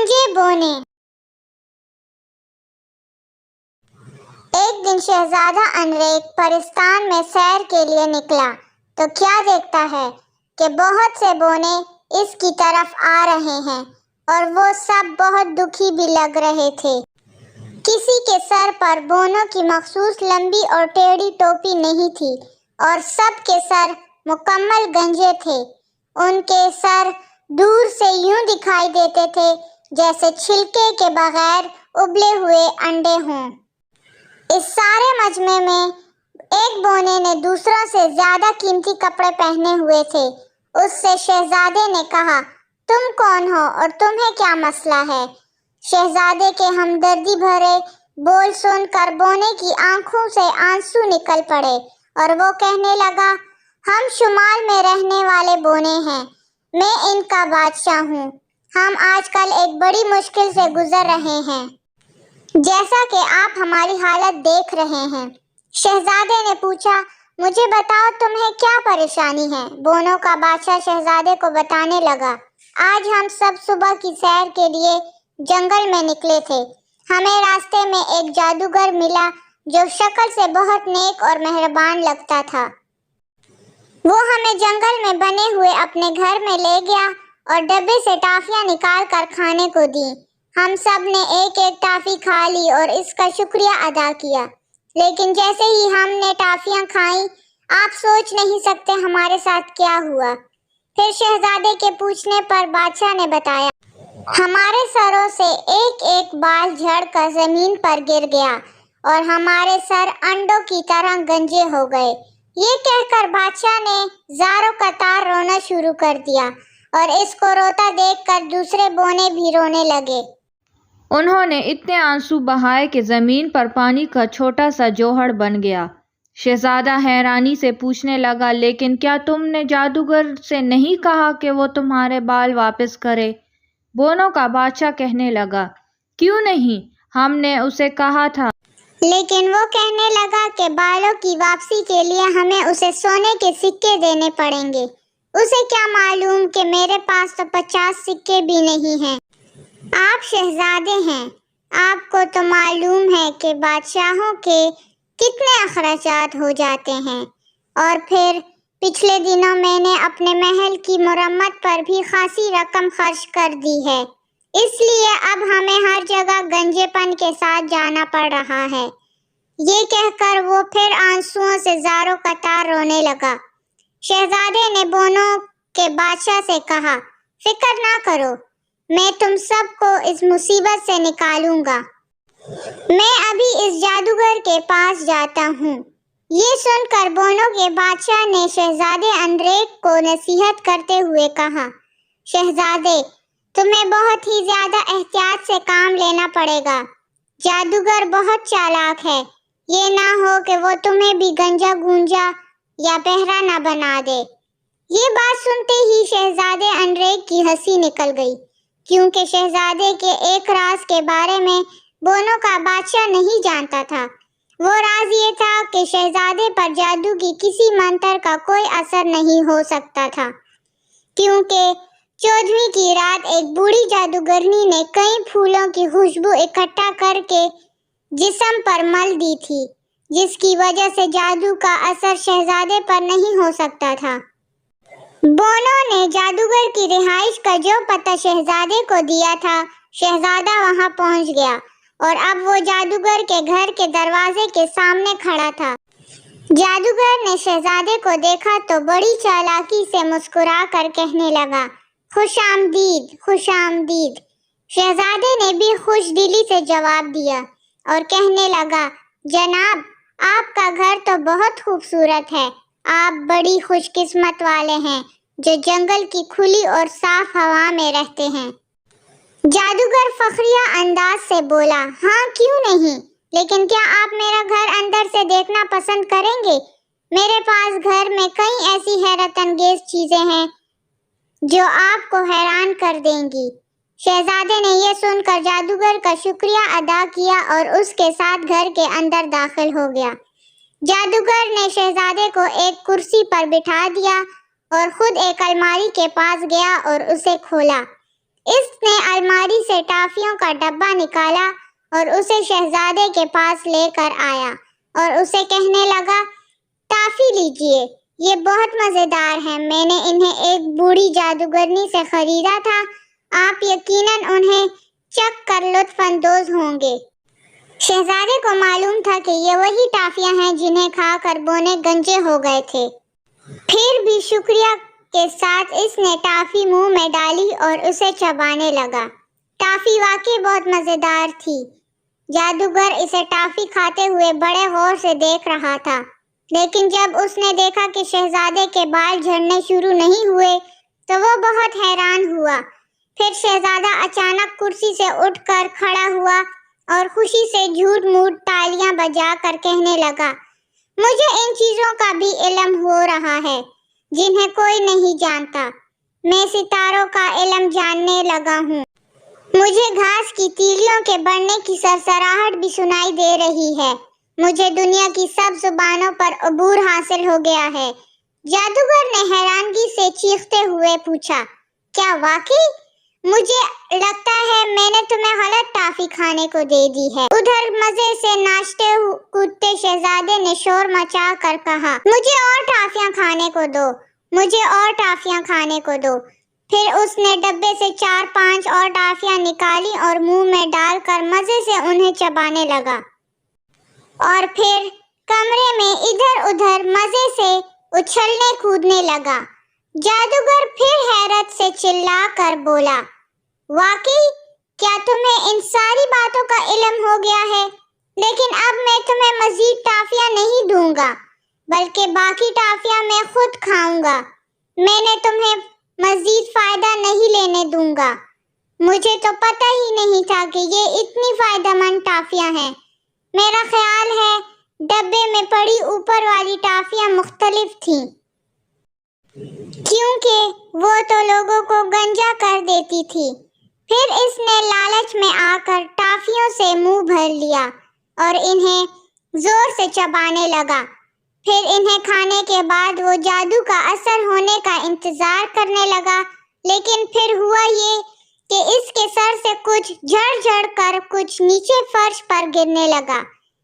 گنجے بونے۔ ایک دن شہزادہ انریک پرستان میں سیر کے لیے نکلا تو کیا دیکھتا ہے کہ بہت سے بونے اس کی طرف آ رہے ہیں اور وہ سب بہت دکھی بھی لگ رہے تھے۔ کسی کے سر پر بونوں کی مخصوص لمبی اور ٹیڑھی ٹوپی نہیں تھی اور سب کے سر مکمل گنجے تھے۔ ان کے سر دور سے یوں دکھائی دیتے تھے جیسے چھلکے کے بغیر ابلے ہوئے انڈے ہوں۔ اس سارے مجمع میں ایک بونے نے دوسروں سے زیادہ قیمتی کپڑے پہنے ہوئے تھے۔ اس سے شہزادے نے کہا، تم کون ہو اور تمہیں کیا مسئلہ ہے؟ شہزادے کے ہمدردی بھرے بول سن کر بونے کی آنکھوں سے آنسو نکل پڑے اور وہ کہنے لگا، ہم شمال میں رہنے والے بونے ہیں، میں ان کا بادشاہ ہوں۔ ہم آج کل ایک بڑی مشکل سے گزر رہے ہیں، جیسا کہ آپ ہماری حالت دیکھ رہے ہیں۔ شہزادے نے پوچھا، مجھے بتاؤ تمہیں کیا پریشانی ہے؟ بونوں کا بادشاہ شہزادے کو بتانے لگا، آج ہم سب صبح کی سیر کے لیے جنگل میں نکلے تھے۔ ہمیں راستے میں ایک جادوگر ملا جو شکل سے بہت نیک اور مہربان لگتا تھا۔ وہ ہمیں جنگل میں بنے ہوئے اپنے گھر میں لے گیا اور ڈبے سے ٹافیاں نکال کر کھانے کو دیں۔ ہم سب نے ایک ایک ٹافی کھا لی اور اس کا شکریہ ادا کیا، لیکن جیسے ہی ہم نے ٹافیاں کھائیں آپ سوچ نہیں سکتے ہمارے ساتھ کیا ہوا۔ پھر شہزادے کے پوچھنے پر بادشاہ نے بتایا، ہمارے سروں سے ایک ایک بال جھڑ کر زمین پر گر گیا اور ہمارے سر انڈوں کی طرح گنجے ہو گئے۔ یہ کہہ کر بادشاہ نے زاروں قطار رونا شروع کر دیا اور اس کو روتا دیکھ کر دوسرے بونے بھی رونے لگے۔ انہوں نے اتنے آنسو بہائے کہ زمین پر پانی کا چھوٹا سا جوہر بن گیا۔ شہزادہ حیرانی سے پوچھنے لگا، لیکن کیا تم نے جادوگر سے نہیں کہا کہ وہ تمہارے بال واپس کرے؟ بونوں کا بادشاہ کہنے لگا، کیوں نہیں، ہم نے اسے کہا تھا، لیکن وہ کہنے لگا کہ بالوں کی واپسی کے لیے ہمیں اسے سونے کے سکے دینے پڑیں گے۔ اسے کیا معلوم کہ میرے پاس تو 50 سکے بھی نہیں ہیں۔ آپ شہزادے ہیں، آپ کو تو معلوم ہے کہ بادشاہوں کے کتنے اخراجات ہو جاتے ہیں، اور پھر پچھلے دنوں میں نے اپنے محل کی مرمت پر بھی خاصی رقم خرچ کر دی ہے، اس لیے اب ہمیں ہر جگہ گنجے پن کے ساتھ جانا پڑ رہا ہے۔ یہ کہہ کر وہ پھر آنسوؤں سے زاروں قطار رونے لگا۔ شہزادے نے بونوں کے بادشاہ سے کہا، فکر نہ کرو، میں تم سب کو اس مصیبت سے نکالوں گا۔ میں ابھی اس جادوگر کے پاس جاتا ہوں۔ یہ سن کر بونوں کے بادشاہ نے شہزادے انریک کو نصیحت کرتے ہوئے کہا، شہزادے، تمہیں بہت ہی زیادہ احتیاط سے کام لینا پڑے گا۔ جادوگر بہت چالاک ہے، یہ نہ ہو کہ وہ تمہیں بھی گنجا گونجا یا بہرا نہ بنا دے۔ یہ بات سنتے ہی شہزادے انریک کی ہنسی نکل گئی، کیونکہ شہزادے کے ایک راز کے بارے میں بونوں کا بادشاہ نہیں جانتا تھا۔ وہ راز یہ تھا کہ شہزادے پر جادو کی کسی منتر کا کوئی اثر نہیں ہو سکتا تھا، کیونکہ 14ویں کی رات ایک بوڑھی جادوگرنی نے کئی پھولوں کی خوشبو اکٹھا کر کے جسم پر مل دی تھی، جس کی وجہ سے جادو کا اثر شہزادے پر نہیں ہو سکتا تھا۔ بونوں نے جادوگر کی رہائش کا جو پتہ شہزادے کو دیا تھا، شہزادہ وہاں پہنچ گیا اور اب وہ جادوگر کے گھر کے دروازے کے سامنے کھڑا تھا۔ جادوگر نے شہزادے کو دیکھا تو بڑی چالاکی سے مسکرا کر کہنے لگا، خوش آمدید، خوش آمدید۔ شہزادے نے بھی خوش دلی سے جواب دیا اور کہنے لگا، جناب، آپ کا گھر تو بہت خوبصورت ہے، آپ بڑی خوش قسمت والے ہیں جو جنگل کی کھلی اور صاف ہوا میں رہتے ہیں۔ جادوگر فخریہ انداز سے بولا، ہاں کیوں نہیں، لیکن کیا آپ میرا گھر اندر سے دیکھنا پسند کریں گے؟ میرے پاس گھر میں کئی ایسی حیرت انگیز چیزیں ہیں جو آپ کو حیران کر دیں گی۔ شہزادے نے یہ سن کر جادوگر کا شکریہ ادا کیا اور اس کے ساتھ گھر کے اندر داخل ہو گیا۔ جادوگر نے شہزادے کو ایک کرسی پر بٹھا دیا اور خود ایک الماری کے پاس گیا اور اسے کھولا۔ اس نے अलमारी से टॉफियों का डब्बा निकाला और उसे शहजादे के पास लेकर आया और उसे कहने लगा, टॉफी लीजिए, ये बहुत मजेदार है, मैंने इन्हें एक बूढ़ी जादूगरनी से खरीदा था, आप यकीनन उन्हें चख कर लुत्फानंदोज होंगे। शहजादे को मालूम था कि ये वही टॉफियां हैं जिन्हें खाकर बोने गंजे हो गए थे। फिर भी शुक्रिया के साथ इसने टॉफी मुंह में डाली और उसे चबाने लगा। टॉफी वाकई बहुत मजेदार थी। जादूगर इसे टॉफी खाते हुए बड़े गौर से देख रहा था, लेकिन जब उसने देखा कि शहजादे के बाल झड़ने शुरू नहीं हुए तो वो बहुत हैरान हुआ। फिर शहजादा अचानक कुर्सी से उठकर खड़ा हुआ और खुशी से झूठ मूठ तालियां बजाकर कहने लगा, मुझे इन चीजों का भी इल्म हो रहा है जिन्हें कोई नहीं जानता। मैं सितारों का इल्म जानने लगा हूँ। मुझे घास की तीलियों के बढ़ने की सरसराहट भी सुनाई दे रही है। मुझे दुनिया की सब जुबानों पर अबूर हासिल हो गया है। जादूगर ने हैरानगी से चीखते हुए पूछा, क्या वाकई? मुझे लगता है मैंने तुम्हें गलत टॉफी खाने को दे दी है। उधर मजे से नाचते कूदते शहजादे ने शोर मचा कर कहा, मुझे और टॉफियां खाने को दो, मुझे और टॉफियां खाने को दो। फिर उसने डब्बे से 4-5 और टॉफियां निकाली और मुंह में डालकर मजे से उन्हें चबाने लगा और फिर कमरे में इधर उधर मजे से उछलने कूदने लगा। जादूगर फिर हैरत से चिल्ला कर बोला, वाकई क्या तुम्हें इन सारी बातों का इल्म हो गया है? लेकिन अब मैं तुम्हें मजीद टॉफियां नहीं दूंगा, बल्कि बाकी टॉफियां मैं खुद खाऊंगा। मैंने तुम्हें मजीद फायदा नहीं लेने दूंगा। मुझे तो पता ही नहीं था कि ये इतनी फायदेमंद टॉफियां हैं। मेरा ख्याल है डब्बे में पड़ी ऊपर वाली टॉफियां मुख्तलिफ थीं, क्योंकि वो तो लोगों को गंजा कर देती थी। फिर इसने लालच में आकर टॉफियों से मुंह भर लिया और इन्हें जोर से चबाने लगा। फिर इन्हें खाने के बाद वो जादू का असर होने का इंतजार करने लगा, लेकिन फिर हुआ ये कि इसके सर से कुछ झड़ कर कुछ नीचे फर्श पर गिरने लगा।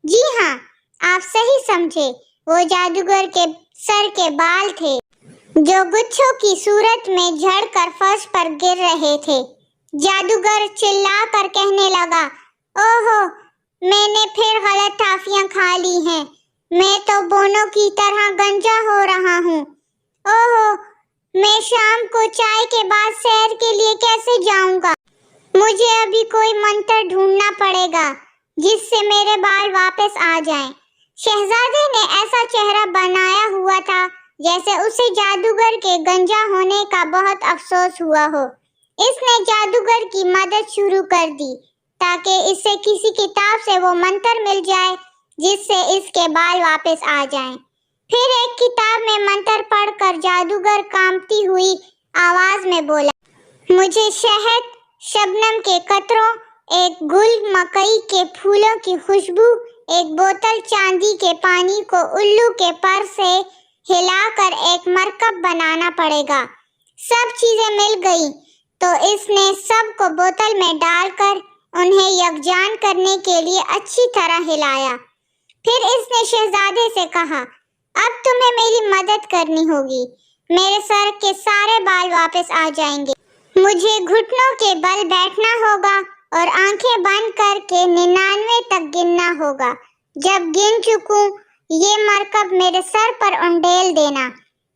जी हाँ, आप सही समझे, वो जादूगर के सर के बाल थे जो गुच्छों की सूरत में झड़कर फर्श पर गिर रहे थे। जादूगर चिल्लाकर कहने लगा, ओहो, मैंने फिर गलत टॉफियां खा ली हैं। मैं तो बोनों की तरह गंजा हो रहा हूँ। ओहो, मैं शाम को चाय के बाद सैर के लिए कैसे जाऊंगा? मुझे अभी कोई मंत्र ढूंढना पड़ेगा जिससे मेरे बाल वापस आ जाएं। शहजादे ने ऐसा चेहरा बनाया हुआ था जैसे उसे जादूगर के गंजा होने का बहुत अफसोस हुआ हो। इसने जादूगर की मदद शुरू कर दी ताकि इससे किसी किताब से वो मंत्र मिल जाए जिससे इसके बाल वापस आ जाएं। फिर एक किताब में मंत्र पढ़कर जादूगर कांपती हुई आवाज में बोला, मुझे शहद, शबनम के कतरों, एक गुल मकई के फूलों की खुशबू, एक बोतल चांदी के पानी को उल्लू के पर से हिलाकर एक मरकब बनाना पड़ेगा। सब चीजें मिल गई तो इसने सबको बोतल में डालकर उन्हें यकजान करने के लिए अच्छी तरह हिलाया। फिर इसने शहजादे से कहा, अब तुम्हें मेरी मदद करनी होगी। मेरे सर के सारे बाल वापस आ जाएंगे। मुझे घुटनों के बल बैठना होगा और आंखें बंद करके 99 तक गिनना होगा। जब गिन चुकूं, ये मरकब मेरे सर पर उंडेल देना,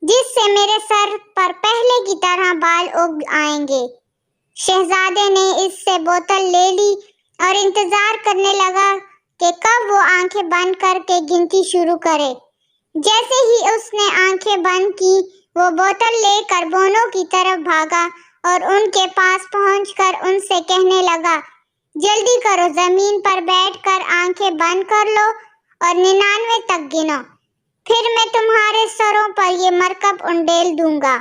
जिससे मेरे सर पर पहले की तरह बाल उग आएंगे। शहजादे ने इससे बोतल ले ली और इंतजार करने लगा कि कब वो आंखें बंद करके गिनती शुरू करे। जैसे ही उसने आंखें बंद की, वो बोतल लेकर बोनों की तरफ भागा और उनके पास पहुंचकर उनसे कहने लगा, जल्दी करो, जमीन पर बैठकर आंखें बंद कर लो और 99 तक गिनो। फिर मैं तुम्हारे सरों पर ये मरकब उंडेल दूंगा।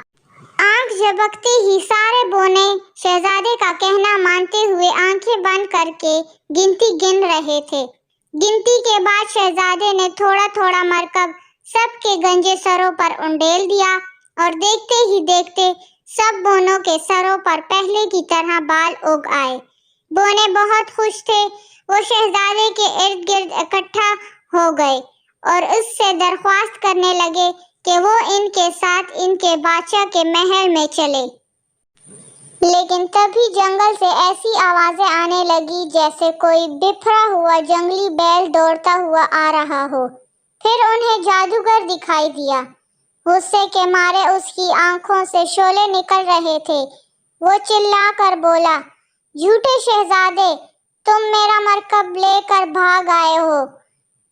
आंख झपकते ही सारे बोने शहजादे का कहना मानते हुए आंखें बंद करके गिनती गिन रहे थे। गिनती के बाद शहजादे ने थोड़ा थोड़ा मरकब सबके गंजे सरों पर उंडेल दिया और देखते ही देखते सब बोनों के सरों पर पहले की तरह बाल उग आए। बोने बहुत खुश थे। वो शहजादे के इर्द गिर्द इकट्ठा हो गए और उससे दरख्वास्त करने लगे कि वो इनके साथ इनके बादशाह के महल में चले। लेकिन तभी जंगल से ऐसी आवाजें आने लगी जैसे कोई बिखरा हुआ जंगली बैल दौड़ता हुआ आ रहा हो। फिर उन्हें जादूगर दिखाई दिया। गुस्से के मारे उसकी आंखों से शोले निकल रहे थे। वो चिल्लाकर बोला, झूठे शहजादे, तुम मेरा मरकब लेकर भाग आए हो।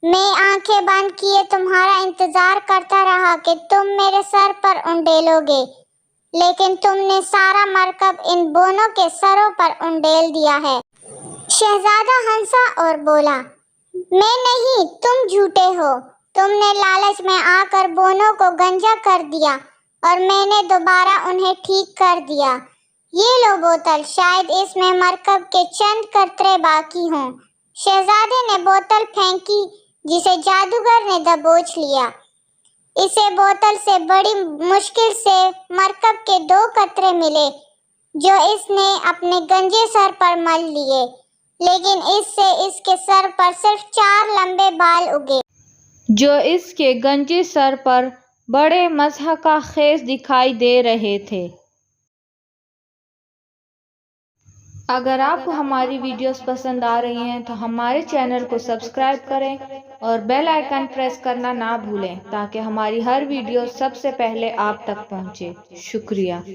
मैं आंखें बंद किए तुम्हारा इंतजार करता रहा कि तुम मेरे सर पर उंडेलोगे, लेकिन तुमने सारा मरकब इन बोनों के सरों पर उंडेल दिया है। शहजादा हंसा और बोला, मैं नहीं, तुम झूठे हो। तुमने लालच में आकर बोनों को गंजा कर दिया और मैंने दोबारा उन्हें ठीक कर दिया। ये लो बोतल, शायद इसमें मरकब के चंद कतरे बाकी हों। शहजादे ने बोतल फेंकी जिसे जादूगर ने दबोच लिया। इसे बोतल से बड़ी मुश्किल से मरकब के 2 कतरे मिले जो इसने अपने गंजे सर पर मल लिए, लेकिन इससे इसके सर पर सिर्फ 4 लंबे बाल उगे जो इसके गंजे सर पर बड़े मज़हका खेज दिखाई दे रहे थे। अगर आपको हमारी वीडियोस पसंद आ रही हैं तो हमारे चैनल को सब्सक्राइब करें और बेल आइकन प्रेस करना ना भूलें ताकि हमारी हर वीडियो सबसे पहले आप तक पहुंचे। शुक्रिया।